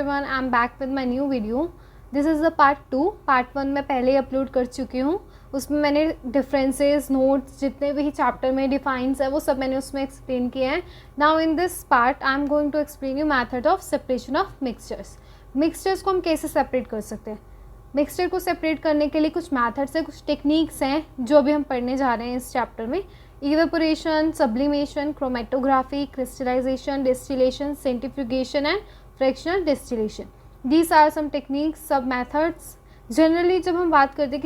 Everyone, I am back with my new video. This is the part 2. Part 1 मैं पहले ही upload कर चुकी हूँ. उसमें मैंने डिफरेंसेस, नोट्स, जितने भी चैप्टर में डिफाइंस है वो सब मैंने उसमें एक्सप्लेन किए हैं. Now in this part I am going to explain you method of separation of mixtures. Mixtures को हम कैसे सेपरेट कर सकते हैं. मिक्सचर को सेपरेट करने के लिए कुछ मैथड्स हैं, कुछ टेक्निक्स हैं जो अभी हम पढ़ने जा रहे हैं इस चैप्टर में. Evaporation, sublimation, chromatography, crystallisation, distillation, centrifugation and fractional distillation. These are some techniques, सब मैथड्स. जनरली जब हम बात करते हैं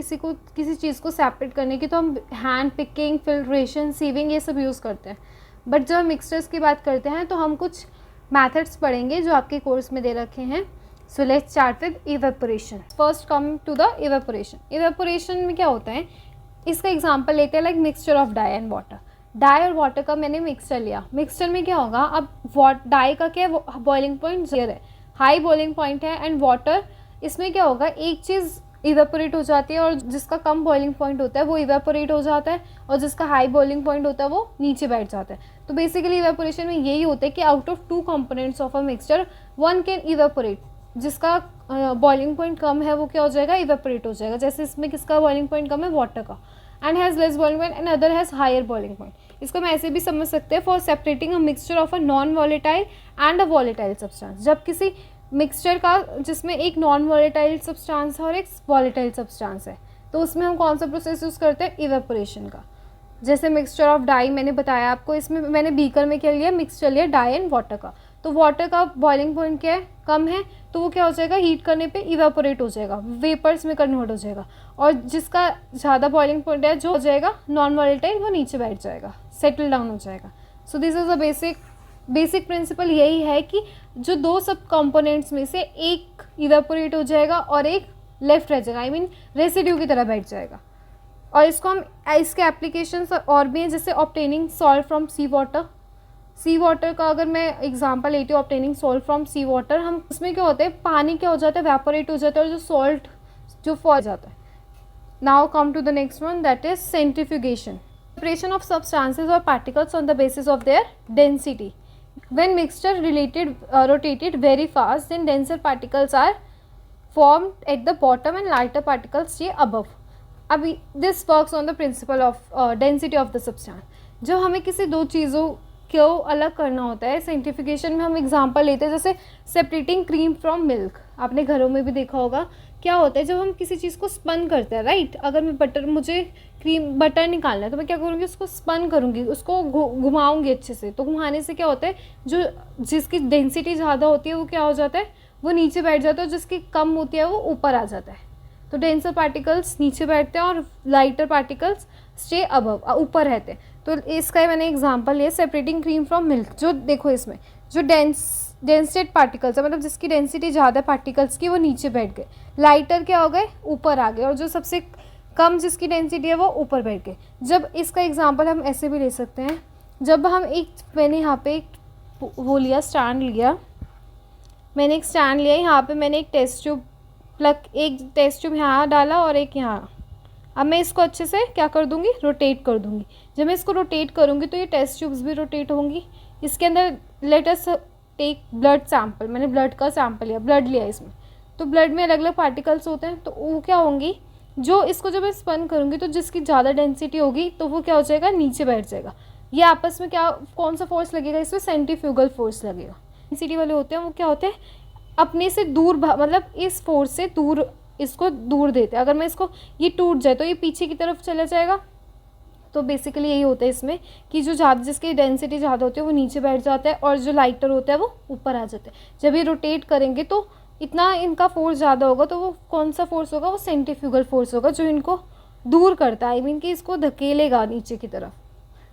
किसी चीज़ को सेपरेट करने की तो हम हैंड पिकिंग, फिल्ट्रेशन, सीविंग ये सब यूज़ करते हैं. बट जब हम मिक्सचर्स की बात करते हैं तो हम कुछ मैथड्स पढ़ेंगे जो आपके कोर्स में दे रखे हैं. So let's start with evaporation. First come to the evaporation. Evaporation में क्या होता है, इसका एग्जांपल लेते हैं like mixture of die and water. Die और वाटर का मैंने मिक्सचर लिया. मिक्सचर में क्या होगा, अब डाई का क्या है, बॉइलिंग पॉइंट 0 है, हाई बॉइलिंग पॉइंट है. एंड वाटर, इसमें क्या होगा, एक चीज़ इवेपोरेट हो जाती है और जिसका कम बॉइलिंग पॉइंट होता है वो इवेपोरेट हो जाता है और जिसका हाई बॉइलिंग पॉइंट होता है वो नीचे बैठ जाता है. तो बेसिकली इवेपोरेशन में यही होता है कि out of 2 components of a mixture one can evaporate. जिसका बॉइलिंग पॉइंट कम है वो क्या हो जाएगा, इवेपोरेट हो जाएगा. जैसे इसमें किसका बॉइलिंग पॉइंट कम है, वाटर का. And has less boiling point and other has higher boiling point. इसको हम ऐसे भी समझ सकते हैं, for separating a mixture of a non volatile and a volatile substance. जब किसी मिक्सचर का जिसमें एक नॉन वॉलेटाइल सब्सटेंस है और एक वॉलेटाइल सब्सटेंस है तो उसमें हम कौन सा प्रोसेस यूज़ करते हैं, इवेपोरेशन का. जैसे मिक्सचर ऑफ डाई मैंने बताया आपको, इसमें मैंने बीकर में क्या लिया, मिक्सचर लिया डाई एंड वाटर का. तो वाटर का बॉइलिंग पॉइंट क्या है, कम है, तो वो क्या हो जाएगा, हीट करने पे इवेपोरेट हो जाएगा, वेपर्स में कन्वर्ट हो जाएगा. और जिसका ज़्यादा बॉइलिंग पॉइंट है जो हो जाएगा नॉन वॉलेटाइल, वो नीचे बैठ जाएगा, सेटल डाउन हो जाएगा. So this is a basic principle यही है कि जो 2 सब कंपोनेंट्स में से एक इवेपोरेट हो जाएगा और एक लेफ्ट रह जाएगा, आई मीन रेसिड्यू की तरह बैठ जाएगा. और इसको हम इसके एप्लीकेशंस और भी हैं, जैसे obtaining salt from sea water. C water का अगर मैं एग्जांपल लेती हूँ, obtaining salt from sea water, हम उसमें क्या होता है, पानी क्या हो जाता है, वेपोरेट हो जाता है और जो सॉल्ट जो फॉल जाता है. Now come to the next one, that is centrifugation. Separation of substances और particles on the basis of their density. When mixture rotated very fast, then denser particles are formed at the bottom and lighter particles stay above. अभी this works on the principle of density of the substance. जब हमें किसी 2 चीज़ों को अलग करना होता है, सेंट्रीफ्यूगेशन में हम एग्जांपल लेते हैं जैसे सेपरेटिंग क्रीम फ्रॉम मिल्क. आपने घरों में भी देखा होगा क्या होता है, जब हम किसी चीज़ को स्पन करते हैं, राइट. अगर मैं मुझे बटर निकालना है तो मैं क्या करूँगी, उसको स्पन करूँगी, उसको घुमाऊँगी अच्छे से. तो घुमाने से क्या होता है, जो जिसकी डेंसिटी ज़्यादा होती है वो क्या हो जाता है, वो नीचे बैठ जाता है, और जिसकी कम होती है वो ऊपर आ जाता है. तो डेंसर पार्टिकल्स नीचे बैठते हैं और लाइटर पार्टिकल्स स्टे अबव, ऊपर रहते हैं. तो इसका मैंने एग्जांपल लिया सेपरेटिंग क्रीम फ्रॉम मिल्क. जो देखो इसमें जो डेंसेड पार्टिकल्स है, मतलब जिसकी डेंसिटी ज़्यादा पार्टिकल्स की, वो नीचे बैठ गए. लाइटर क्या हो गए, ऊपर आ गए, और जो सबसे कम जिसकी डेंसिटी है वो ऊपर बैठ गए. जब इसका एग्जांपल हम ऐसे भी ले सकते हैं, जब हम मैंने यहाँ पे वो लिया, स्टैंड लिया, मैंने एक स्टैंड लिया, यहाँ पे मैंने एक टेस्ट ट्यूब यहाँ डाला और एक यहाँ. अब मैं इसको अच्छे से क्या कर दूँगी, रोटेट कर दूँगी. जब मैं इसको रोटेट करूँगी तो ये टेस्ट ट्यूब्स भी रोटेट होंगी. इसके अंदर let us take blood sample. मैंने ब्लड का सैंपल लिया, ब्लड लिया इसमें. तो ब्लड में अलग अलग पार्टिकल्स होते हैं, तो वो क्या होंगी, जो इसको जब मैं स्पन करूँगी तो जिसकी ज़्यादा डेंसिटी होगी तो वो क्या हो जाएगा, नीचे बैठ जाएगा. ये आपस में कौन सा फोर्स लगेगा, इसमें सेंट्रीफ्यूगल फोर्स लगेगा. डेंसिटी वाले होते हैं वो क्या होते हैं, अपने से दूर, मतलब इस फोर्स से दूर, इसको दूर देते हैं. अगर मैं इसको, ये टूट जाए तो ये पीछे की तरफ चला जाएगा. तो बेसिकली यही होता है इसमें कि जो जिसकी डेंसिटी ज़्यादा होती है वो नीचे बैठ जाता है और जो लाइटर होता है वो ऊपर आ जाता है. जब ये रोटेट करेंगे तो इतना इनका फोर्स ज़्यादा होगा, तो वो कौन सा फोर्स होगा, वो सेंट्रीफ्यूगल फोर्स होगा जो इनको दूर करता है, आई मीन कि इसको धकेलेगा नीचे की तरफ.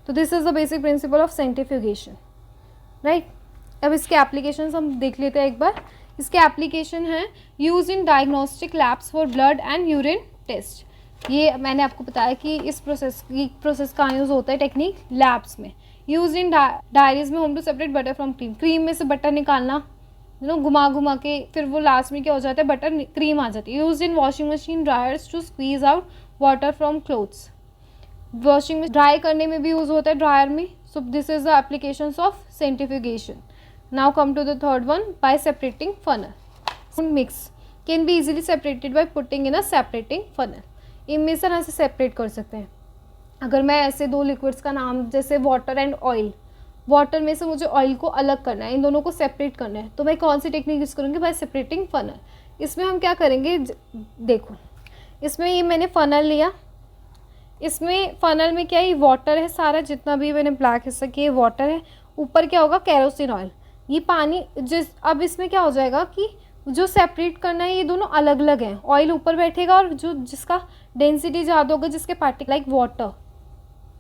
तो this is the basic principle of centrifugation, right. अब इसके एप्लीकेशंस हम देख लेते हैं एक बार. इसके एप्लीकेशन है use in diagnostic labs for blood and urine test. ये मैंने आपको बताया कि इस प्रोसेस का यूज़ होता है टेक्निक लैब्स में. यूज इन डायरीज में home to separate butter from cream. Cream में से बटर निकालना, घुमा के फिर वो लास्ट में क्या हो जाता है, बटर क्रीम आ जाती है. Use in washing machine dryers to squeeze out water from clothes. Washing में ड्राई करने में भी यूज़ होता है ड्रायर में. सो this is the applications of centrifugation. Now come to the third one, bye separating funnel. Mix can be easily separated by putting in a separating funnel. इनमें से तरह से सेपरेट कर सकते हैं। अगर मैं ऐसे दो लिक्विड्स का नाम, जैसे वाटर एंड ऑयल, वाटर में से मुझे ऑयल को अलग करना है, इन दोनों को सेपरेट करना है, तो मैं कौन सी टेक्निक यूज़ करूँगी? Bye separating funnel. इसमें हम क्या करेंगे, देखो इसमें ये मैंने फ़नल लिया, इसमें फ़नल में क्या है, वाटर है सारा, जितना भी मैंने ब्लैक हिस्सा किया ये वाटर है, ऊपर क्या होगा, केरोसिन ऑयल, ये पानी। अब इसमें क्या हो जाएगा कि जो सेपरेट करना है ये दोनों अलग अलग हैं, ऑयल ऊपर बैठेगा और जो जिसका डेंसिटी ज़्यादा होगा, जिसके particle like water,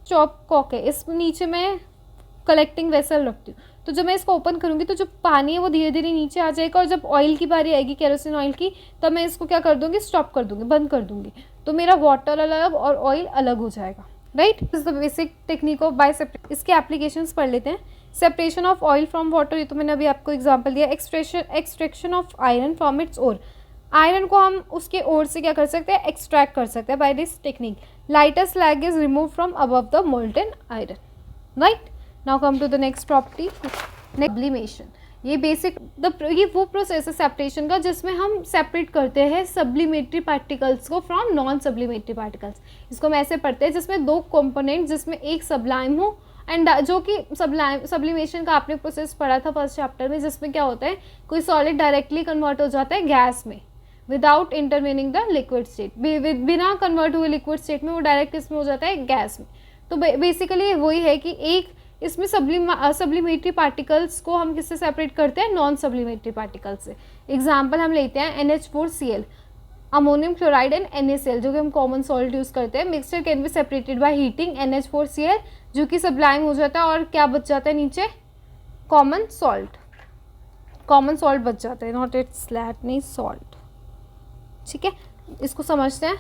chop Kock है, इस नीचे मैं कलेक्टिंग वेसल रखती हूँ, तो जब मैं इसको ओपन करूँगी तो जो पानी है वो धीरे धीरे नीचे आ जाएगा, और जब ऑयल की बारी आएगी, केरोसिन ऑयल की, तब मैं इसको क्या कर दूँगी, स्टॉप कर दूँगी, बंद कर दूँगी, तो मेरा वाटर अलग और ऑयल अलग हो जाएगा। Right, this is the basic technique of bye separate. इसके एप्लीकेशंस पढ़ लेते हैं। Separation of oil from water, ये तो मैंने अभी आपको एग्जांपल दिया। Extraction of iron from its ore, iron को हम उसके ओर से क्या कर सकते हैं, एक्सट्रैक्ट कर सकते हैं by this technique. Lighter slag is remove from above the molten iron. Right, now come to the next property, sublimation. ये बेसिक ये वो प्रोसेस है सेपरेशन का जिसमें हम सेपरेट करते हैं सब्लिमेटरी पार्टिकल्स को फ्रॉम नॉन सब्लिमेटरी पार्टिकल्स। इसको हम ऐसे पढ़ते हैं जिसमें दो कंपोनेंट, जिसमें एक सब्लाइम हो एंड जो कि सब्लिमेशन का आपने प्रोसेस पढ़ा था फर्स्ट चैप्टर में, जिसमें क्या होता है, कोई सॉलिड डायरेक्टली कन्वर्ट हो जाता है गैस में without intervening the liquid state, बिना कन्वर्ट हुए लिक्विड स्टेट में वो डायरेक्ट इसमें हो जाता है गैस में। तो बेसिकली वही है कि एक इसमें सब्लिमेटरी पार्टिकल्स को हम किससे सेपरेट करते हैं, नॉन सब्लिमेटरी पार्टिकल से। एग्जाम्पल हम लेते हैं NH4Cl, ammonium chloride and NaCl, जो कि हम कॉमन सॉल्ट यूज़ करते हैं। Mixture can be separated by heating NH4Cl, जो कि सब्लाइम हो जाता है, और क्या बच जाता है नीचे, कॉमन सॉल्ट बच जाता है, नॉट इट्स फ्लैट, नहीं सॉल्ट। ठीक है, इसको समझते हैं।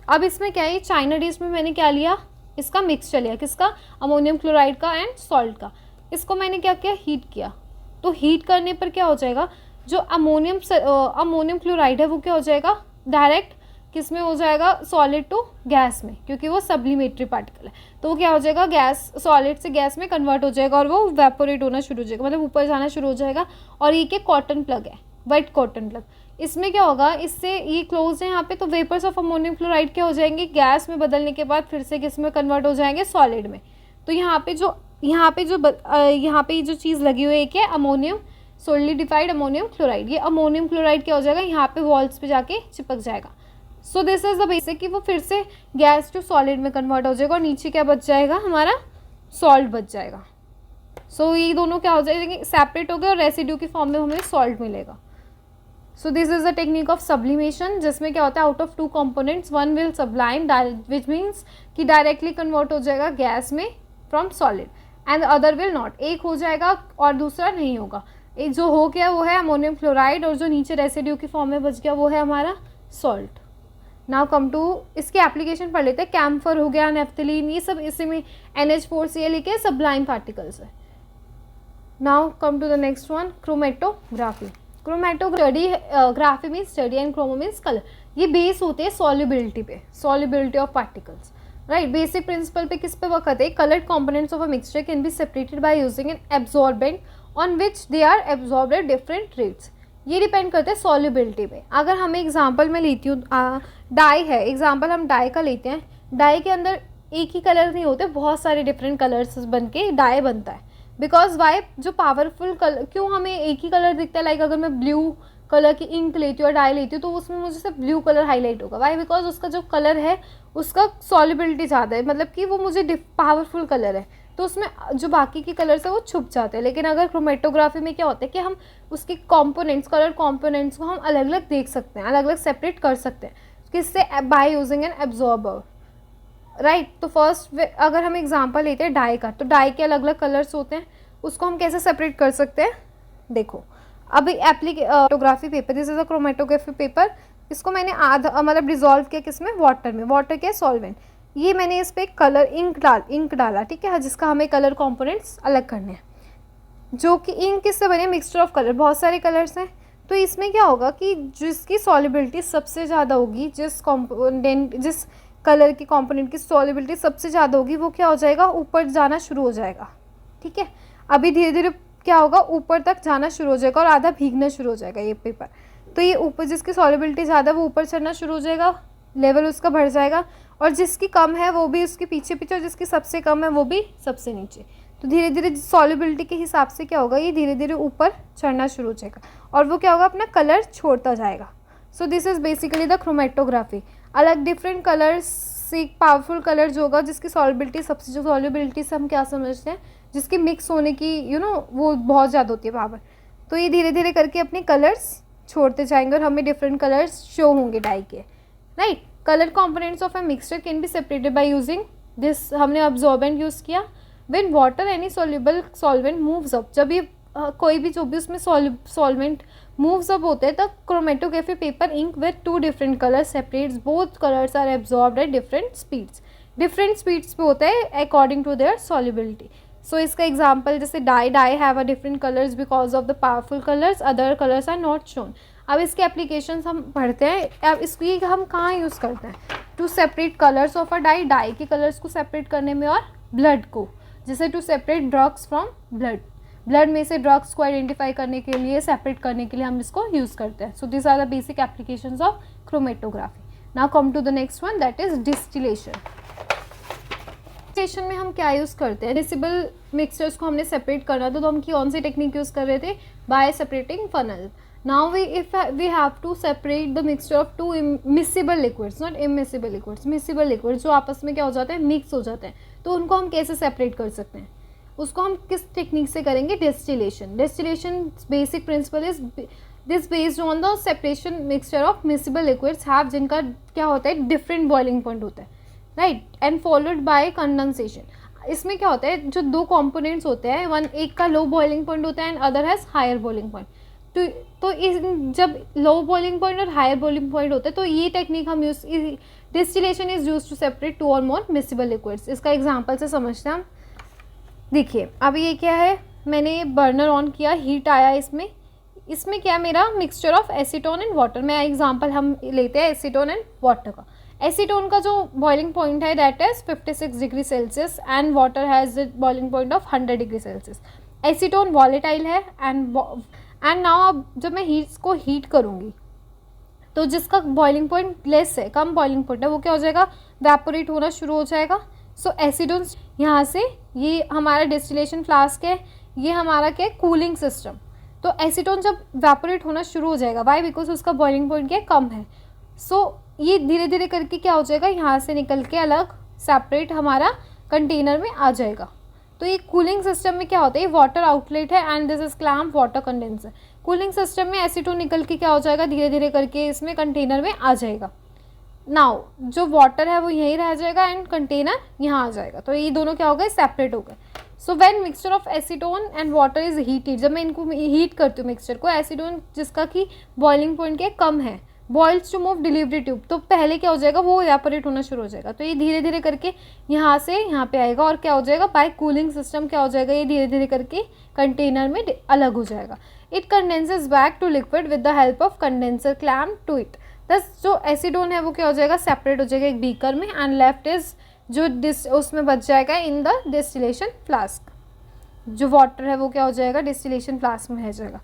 अब इसमें क्या है, चाइना डिश में मैंने क्या लिया, इसका मिक्सचर लिया, किसका, अमोनियम क्लोराइड का एंड सॉल्ट का। इसको मैंने क्या किया, हीट किया। तो हीट करने पर क्या हो जाएगा, जो अमोनियम क्लोराइड है वो क्या हो जाएगा, डायरेक्ट किस में हो जाएगा, सॉलिड टू गैस में, क्योंकि वो सब्लिमेटरी पार्टिकल है। तो वो क्या हो जाएगा, गैस, सॉलिड से गैस में कन्वर्ट हो जाएगा, और वो वेपोरेट होना शुरू हो जाएगा, मतलब ऊपर जाना शुरू हो जाएगा। और ये क्या, कॉटन प्लग है, वाइट कॉटन प्लग। इसमें क्या होगा, इससे ये क्लोज है यहाँ पे, तो वेपर्स ऑफ अमोनियम क्लोराइड क्या हो जाएंगे, गैस में बदलने के बाद फिर से किस में कन्वर्ट हो जाएंगे, सॉलिड में। तो यहाँ पे जो चीज़ लगी हुई है क्या, अमोनियम सोलिडिफाइड अमोनियम क्लोराइड। ये अमोनियम क्लोराइड क्या हो जाएगा, यहाँ पे वॉल्स पे जाके चिपक जाएगा। सो दिस इज द बेसिक, कि वो फिर से गैस टू सॉलिड में कन्वर्ट हो जाएगा, और नीचे क्या बच जाएगा, हमारा सॉल्ट बच जाएगा। सो ये दोनों क्या हो जाएंगे, सेपरेट हो गए, और रेसिड्यू की फॉर्म में हमें सॉल्ट मिलेगा। सो this is the technique of sublimation, जिसमें क्या होता है, out of two components one will sublime, which means कि डायरेक्टली कन्वर्ट हो जाएगा गैस में from solid, and other will not, एक हो जाएगा और दूसरा नहीं होगा। एक जो हो गया वो है अमोनियम क्लोराइड, और जो नीचे रेसिड्यू की फॉर्म में बच गया वो है हमारा सॉल्ट। नाउ कम टू इसके एप्लीकेशन पढ़ लेते हैं। कैम्फर हो गया, नेफ्थलीन, ये सब इसी में NH4Cl के सब्लाइम पार्टिकल्स है। Now come to the next one, chromatography. Chromatography means study and chromo means colour. ये बेस होते हैं सॉल्युबिलिटी पे, solubility of particles. Right, basic principle पे किस पे वर्क करते हैं, coloured components of a mixture can be separated by using an absorbent on which they are absorbed at different rates. ये डिपेंड करते हैं सॉल्युबिलिटी पे। अगर हमें एग्जांपल में लेती हूँ, डाई है, एग्जांपल हम डाई का लेते हैं। डाई के अंदर एक ही कलर नहीं होते, बहुत सारे डिफरेंट कलर्स बन के डाई बनता है। बिकॉज वाई, जो पावरफुल कलर, क्यों हमें एक ही कलर दिखता है, लाइक अगर मैं ब्लू कलर की इंक लेती हूँ और डाई लेती हूँ तो उसमें मुझे सिर्फ ब्लू कलर हाईलाइट होगा। वाई, बिकॉज उसका जो कलर है उसका सॉल्युबिलिटी ज़्यादा है, मतलब कि वो मुझे पावरफुल कलर है, तो उसमें जो बाकी के कलर्स है वो छुप जाते हैं। लेकिन अगर क्रोमेटोग्राफी में क्या होता है कि हम उसके कॉम्पोनेंट्स, कलर कॉम्पोनेंट्स को हम अलग अलग देख सकते हैं, अलग अलग सेपरेट कर सकते हैं, किससे, by using an absorber. Right, तो फर्स्ट अगर हम एग्जांपल लेते हैं डाई का, तो डाई के अलग अलग कलर्स होते हैं, उसको हम कैसे सेपरेट कर सकते हैं। देखो, अभी chromatography paper, this is a chromatography paper, इसको मैंने आधा मतलब डिजोल्व किया किसमें, वाटर में। वाटर क्या है, सॉल्वेंट। ये मैंने इस पर कलर इंक डाला, ठीक है, जिसका हमें कलर कंपोनेंट्स अलग करने हैं। जो कि इंक किससे बने, मिक्सचर ऑफ कलर, बहुत सारे कलर्स हैं। तो इसमें क्या होगा कि जिसकी सॉल्युबिलिटी सबसे ज़्यादा होगी, जिस कलर की कंपोनेंट की सॉल्युबिलिटी सबसे ज़्यादा होगी, वो क्या हो जाएगा, ऊपर जाना शुरू हो जाएगा। ठीक है, अभी धीरे धीरे क्या होगा, ऊपर तक जाना शुरू हो जाएगा और आधा भीगना शुरू हो जाएगा ये पेपर। तो ये ऊपर जिसकी सॉल्युबिलिटी ज़्यादा वो ऊपर चढ़ना शुरू हो जाएगा, लेवल उसका बढ़ जाएगा, और जिसकी कम है वो भी उसके पीछे पीछे, और जिसकी सबसे कम है वो भी सबसे नीचे। तो धीरे धीरे सॉल्युबिलिटी के हिसाब से क्या होगा, ये धीरे धीरे ऊपर चढ़ना शुरू हो जाएगा और वो क्या होगा, अपना कलर छोड़ता जाएगा। So this is basically the chromatography. अलग डिफरेंट कलर्स से एक पावरफुल कलर जो होगा जिसकी सॉल्युबिलिटी सबसे, जो सॉल्युबिलिटी से हम क्या समझते हैं, जिसकी मिक्स होने की वो बहुत ज़्यादा होती है पावर। तो ये धीरे धीरे करके अपने कलर्स छोड़ते जाएंगे और हमें डिफरेंट कलर्स शो होंगे डाई के, right. Colour components of a mixture can be separated by using this, हमने अब्जॉर्बेंट यूज़ किया। When water any soluble solvent moves up, जब ये कोई भी जो भी उसमें सॉल्वेंट मूव्स अप होते हैं तब chromatography paper ink with 2 different colours separates both colours are absorbed at different speeds पे होता है according to their solubility. So इसका एग्जाम्पल जैसे dye have a different colours because of the powerful colours, other colours are not shown. अब इसके applications हम पढ़ते हैं। अब इसकी हम कहाँ यूज़ करते हैं, to separate colours of a dye के कलर्स को सेपरेट करने में, और ब्लड को, जैसे to separate drugs from blood में से ड्रग्स को आइडेंटिफाई करने के लिए, सेपरेट करने के लिए हम इसको यूज़ करते हैं। So this are the basic applications of chromatography. Now come to the next one, that is distillation. Distillation में हम क्या यूज़ करते हैं, मिसिबल मिक्सचर्स को हमने सेपरेट करना था तो हम कौन सी टेक्निक यूज़ कर रहे थे, bye separating funnel. Now if we have to separate the mixture of 2 miscible liquids, not immiscible liquids, miscible liquids जो आपस में क्या हो जाते हैं, मिक्स हो जाते हैं, तो उनको हम कैसे सेपरेट कर सकते हैं, उसको हम किस टेक्निक से करेंगे, distillation. Distillation basic principle is this based on the separation mixture of miscible liquids have, जिनका क्या होता है, डिफरेंट बॉइलिंग पॉइंट होता है, right, and followed by condensation. इसमें क्या होता है, जो 2 कंपोनेंट्स होते हैं, वन एक का लो बॉइलिंग पॉइंट होता है and other has higher boiling point. तो इस जब लो बॉइलिंग पॉइंट और हायर बॉइलिंग पॉइंट होता है तो ये टेक्निक हम use, distillation is use to separate 2 और मोर मिसिबल लिक्विड्स। इसका एग्जांपल से समझते हैं हम। देखिए अब ये क्या है, मैंने बर्नर ऑन किया, हीट आया, इसमें क्या मेरा mixture of acetone and water. मैं एग्जांपल हम लेते हैं एसीटोन एंड वाटर का। एसीटोन का जो बॉइलिंग पॉइंट है that is 56 degree Celsius and water has the boiling point of 100 degree Celsius. Acetone volatile है एंड नाउ अब जब मैं को हीट करूँगी तो जिसका बॉइलिंग पॉइंट लेस है, कम बॉइलिंग पॉइंट है, वो क्या हो जाएगा, वैपोरेट होना शुरू हो जाएगा। सो एसीटोन यहाँ से, ये हमारा डिस्टिलेशन फ्लास्क है, ये हमारा क्या है, कूलिंग सिस्टम। तो एसीटोन जब वैपोरेट होना शुरू हो जाएगा, वाई, बिकॉज उसका बॉइलिंग पॉइंट क्या कम है। सो ये धीरे धीरे करके क्या हो जाएगा, यहाँ से निकल के अलग सेपरेट हमारा कंटेनर में आ जाएगा। तो ये कूलिंग सिस्टम में क्या होता है, ये वाटर आउटलेट है and this is clamp water condenser. Cooling system में एसीटोन निकल के क्या हो जाएगा, धीरे धीरे करके इसमें कंटेनर में आ जाएगा। नाउ जो वाटर है वो यहीं रह जाएगा एंड कंटेनर यहाँ आ जाएगा। तो ये दोनों क्या हो गए, सेपरेट हो गए। So when mixture of acetone and water is heated, जब मैं इनको हीट करती हूँ मिक्सचर को, एसीटोन जिसका कि बॉइलिंग पॉइंट क्या कम है, boils to move delivery tube, तो पहले क्या हो जाएगा, वो इवेपोरेट होना शुरू हो जाएगा। तो ये धीरे धीरे करके यहाँ से यहाँ पे आएगा और क्या हो जाएगा, बाय कूलिंग सिस्टम क्या हो जाएगा, ये धीरे धीरे करके कंटेनर में अलग हो जाएगा। It condenses back to liquid with the help of condenser clamp to it. Thus जो एसीटोन है वो क्या हो जाएगा, सेपरेट हो जाएगा एक बीकर में एंड लेफ्ट इज जो उसमें बच जाएगा इन द डिस्टिलेशन फ्लास्क। जो वाटर है वो क्या हो जाएगा, डिस्टिलेशन फ्लास्क में रह जाएगा।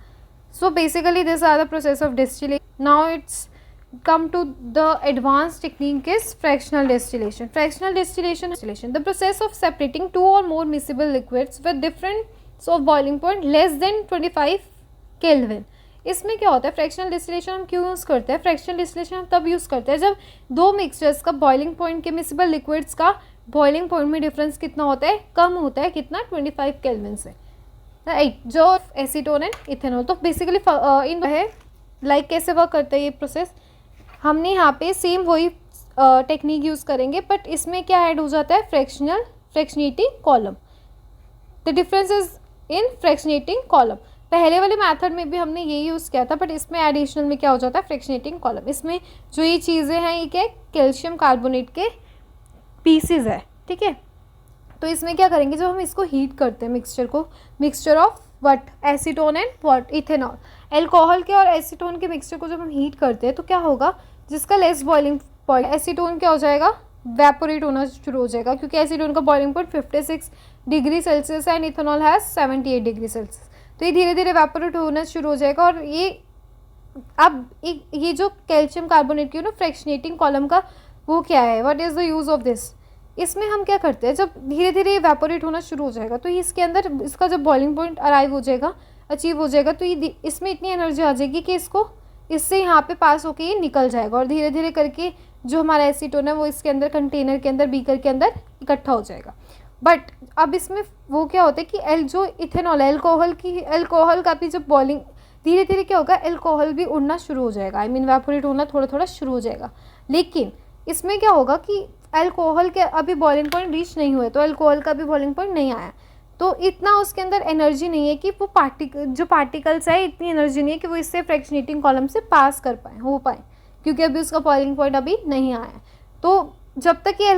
So basically this are the process of distillation. Now it's come to the advanced technique is fractional distillation. Fractional distillation, the process of separating 2 or more miscible liquids with difference of boiling point less than 25 Kelvin. इसमें क्या होता है, fractional distillation हम क्यों use करते हैं, fractional distillation हम तब यूज़ करते हैं जब 2 मिक्सचर्स का बॉइलिंग पॉइंट के मिसिबल लिक्विड्स का बॉइलिंग पॉइंट में डिफरेंस कितना होता है, कम होता है, कितना, 25 केल्विन से, राइट, जो एसीटोन एंड इथेनॉल। तो बेसिकली इन है लाइक कैसे वर्क करता है ये प्रोसेस, हमने यहाँ पे सेम वही टेक्निक यूज़ करेंगे बट इसमें क्या ऐड हो जाता है, fractionating column. The difference is in fractionating column. पहले वाले मेथड में भी हमने यही यूज़ किया था बट इसमें एडिशनल में क्या हो जाता है, फ्रैक्शनेटिंग कॉलम। इसमें जो ये चीज़ें हैं ये क्या, कैल्शियम कार्बोनेट के पीसेज है, ठीक है। तो इसमें क्या करेंगे, जब हम इसको हीट करते हैं मिक्सचर को, mixture of what, acetone and what, ethanol, alcohol के और एसीटोन के मिक्सचर को जब हम हीट करते हैं तो क्या होगा, जिसका लेस बॉइलिंग पॉइंट, एसीटोन क्या हो जाएगा, वेपोरेट होना शुरू हो जाएगा क्योंकि एसीटोन का बॉइलिंग पॉइंट 56 डिग्री सेल्सियस है and ethanol has 78 degree Celsius. तो ये धीरे धीरे वेपोरेट होना शुरू हो जाएगा और ये अब ये जो कैल्शियम कार्बोनेट की फ्रैक्शनेटिंग कॉलम का वो क्या है, what is the use of this. इसमें हम क्या करते हैं, जब धीरे धीरे इवेपोरेट होना शुरू हो जाएगा तो इसके अंदर इसका जब बॉइलिंग पॉइंट अराइव हो जाएगा, अचीव हो जाएगा, तो ये इसमें इतनी एनर्जी आ जाएगी कि इसको इससे यहाँ पे पास होके ये निकल जाएगा और धीरे धीरे करके जो हमारा एसीटोन है वो इसके अंदर कंटेनर के अंदर बीकर के अंदर इकट्ठा हो जाएगा। बट अब इसमें वो क्या होता है कि जो इथेनॉल एल्कोहल का भी जब बॉइलिंग धीरे धीरे क्या होगा, एल्कोहल भी उड़ना शुरू हो जाएगा, आई मीन इवेपोरेट होना थोड़ा थोड़ा शुरू हो जाएगा। लेकिन इसमें क्या होगा कि अल्कोहल के अभी बॉइलिंग पॉइंट रीच नहीं हुए, तो अल्कोहल का भी बॉइलिंग पॉइंट नहीं आया, तो इतना उसके अंदर एनर्जी नहीं है कि वो जो पार्टिकल्स है इतनी एनर्जी नहीं है कि वो इससे फ्रैक्शनेटिंग कॉलम से पास कर पाए हो पाए, क्योंकि अभी उसका बॉइलिंग पॉइंट अभी नहीं आया। तो जब तक ये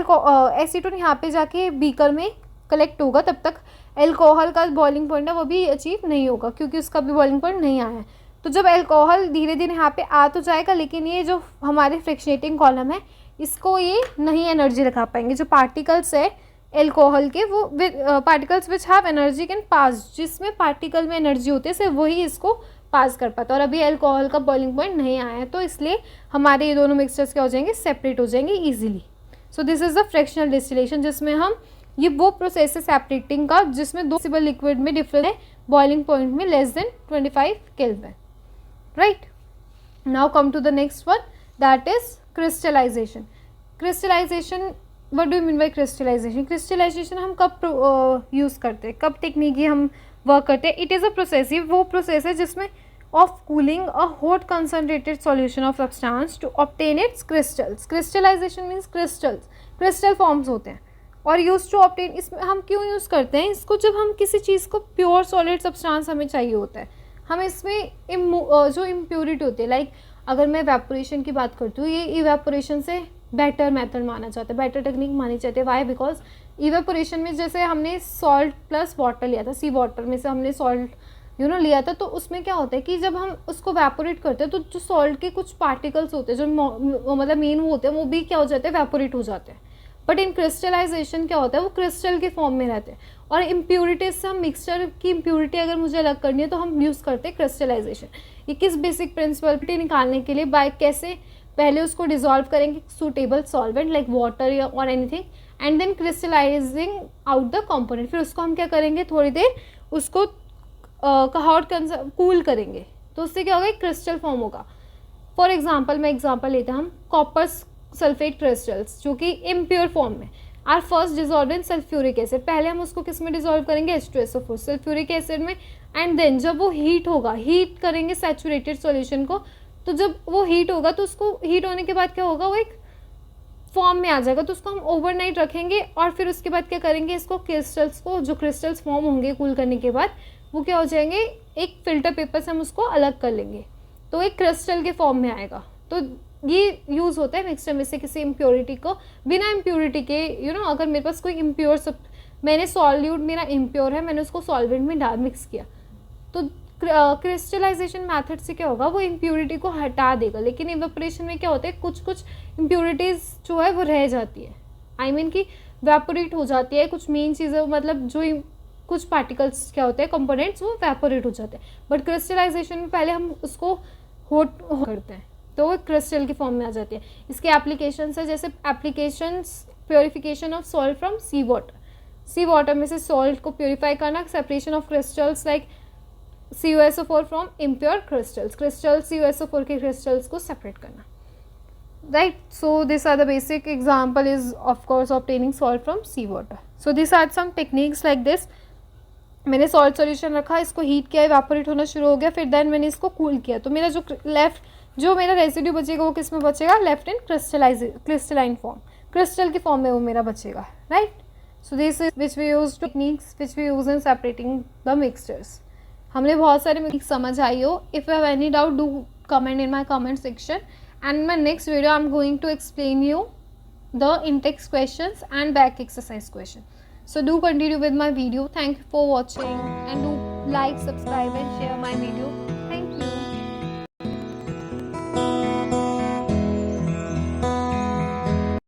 एसीटोन यहाँ पे जाके बीकर में कलेक्ट होगा तब तक एल्कोहल का बॉइलिंग पॉइंट है वो भी अचीव नहीं होगा, क्योंकि उसका भी बॉइलिंग पॉइंट नहीं आया है। तो जब एल्कोहल धीरे धीरे यहाँ पे आ तो जाएगा, लेकिन ये जो हमारे फ्रैक्शनेटिंग कॉलम है इसको ये नहीं एनर्जी लगा पाएंगे। जो पार्टिकल्स है एल्कोहल के वो particles which have energy can pass, जिसमें पार्टिकल में एनर्जी होती है सिर्फ वही इसको पास कर पाता है, और अभी एल्कोहल का बॉइलिंग पॉइंट नहीं आया है, तो इसलिए हमारे ये दोनों मिक्सचर्स क्या हो जाएंगे, सेपरेट हो जाएंगे easily. So this is the fractional distillation, जिसमें हम ये वो प्रोसेस है सेपरेटिंग का जिसमें दो सिबल लिक्विड में डिफरेंस है बॉइलिंग पॉइंट में less than 25 kelvin, right. Now come to the next one, that is crystallization. Crystallization, what do you mean by crystallization. Crystallization हम कब यूज़ करते हैं, कब टेक्निक ये हम वर्क करते हैं। इट इज़ अ प्रोसेस, ये वो प्रोसेस है जिसमें of cooling a hot concentrated solution of substance to obtain its crystals. Crystallization means crystal forms होते हैं और यूज टू ऑब्टेन। इसमें हम क्यों यूज़ करते हैं इसको, जब हम किसी चीज़ को प्योर सॉलिड सब्सटेंस हमें चाहिए होता है, हमें इसमें जो इम्प्योरिटी होती है, लाइक अगर मैं इवेपोरेशन की बात करती हूँ, ये इवेपोरेशन से बेटर मेथड माना जाता है, बेटर टेक्निक मानी जाती है। वाई, बिकॉज इवेपोरेशन में जैसे हमने सॉल्ट प्लस वाटर लिया था, सी वाटर में से हमने सॉल्ट लिया था, तो उसमें क्या होता है कि जब हम उसको इवेपोरेट करते हैं तो जो सॉल्ट के कुछ पार्टिकल्स होते हैं, जो मतलब मेन वो होते हैं, वो भी क्या हो जाते हैं, इवेपोरेट हो जाते हैं। बट इन क्रिस्टलाइजेशन क्या होता है, वो क्रिस्टल के फॉर्म में रहते हैं। और इम्प्योरिटीज से हम मिक्सचर की इम्प्योरिटी अगर मुझे अलग करनी है तो हम यूज़ करते हैं क्रिस्टलाइजेशन। ये किस बेसिक प्रिंसिपल निकालने के लिए, बाय कैसे पहले उसको डिजॉल्व करेंगे सूटेबल सॉल्वेंट लाइक वाटर या और anything, and then crystallising out the component. फिर उसको हम क्या करेंगे, थोड़ी देर उसको हॉट कूल करेंगे, तो उससे क्या होगा, एक क्रिस्टल फॉर्म होगा। फॉर एग्जाम्पल, मैं एग्जाम्पल लेता हम कॉपर सल्फेट क्रिस्टल्स जो कि इम्प्योर फॉर्म में are first dissolve in sulphuric acid. पहले हम उसको किस में डिजॉल्व करेंगे, H2SO4 सल्फ्यूरिक एसिड में, एंड देन जब वो हीट होगा, हीट करेंगे सैचुरेटेड सॉल्यूशन को, तो जब वो हीट होगा तो उसको हीट होने के बाद क्या होगा, वो एक फॉर्म में आ जाएगा, तो उसको हम ओवरनाइट रखेंगे और फिर उसके बाद क्या करेंगे, इसको क्रिस्टल्स को, जो क्रिस्टल्स फॉर्म होंगे कूल करने के बाद, वो क्या हो जाएंगे, एक फिल्टर पेपर से हम उसको अलग कर लेंगे, तो एक क्रिस्टल के फॉर्म में आएगा। तो ये यूज़ होता है मिक्सचर में से किसी इम्प्योरिटी को, बिना इम्प्योरिटी के अगर मेरे पास कोई इम्प्योर मैंने सॉल्यूट मेरा इम्प्योर है, मैंने उसको सॉल्वेंट में मिक्स किया, तो क्रिस्टलाइजेशन मेथड से क्या होगा, वो इम्प्योरिटी को हटा देगा। लेकिन इवेपोरेशन में क्या होता है, कुछ कुछ इम्प्योरिटीज़ जो है वो रह जाती है, आई मीन कि वेपोरेट हो जाती है, कुछ मेन चीज़ें, मतलब जो कुछ पार्टिकल्स क्या होते हैं, कंपोनेंट्स, वो वेपोरेट हो जाते हैं। बट क्रिस्टलाइजेशन में पहले हम उसको हॉट करते हैं तो वो क्रिस्टल की फॉर्म में आ जाती है। इसके एप्लीकेशंस है, जैसे applications purification of salt from sea water में से सॉल्ट को प्योरीफाई करना, separation of crystals like CuSO4 from impure crystals, CuSO4 के क्रिस्टल्स को सेपरेट करना, right. So this are the basic example is of course obtaining salt from sea water. So this are some techniques like this. मैंने salt solution रखा, इसको heat किया, evaporate होना शुरू हो गया, फिर देन मैंने इसको कूल किया, तो मेरा जो मेरा रेसिड्यू बचेगा वो किस में बचेगा, left in crystalline form, crystal की फॉर्म में वो मेरा बचेगा, right. So this is which we use techniques which we use in separating the mixtures. हमने बहुत सारे मिक्स समझ आई हो। If you have any doubt, do comment in my comment section, and in my next video I'm going to explain you the in-text questions and back exercise question. So do continue with my video. Thank you for watching and do like, subscribe and share my video.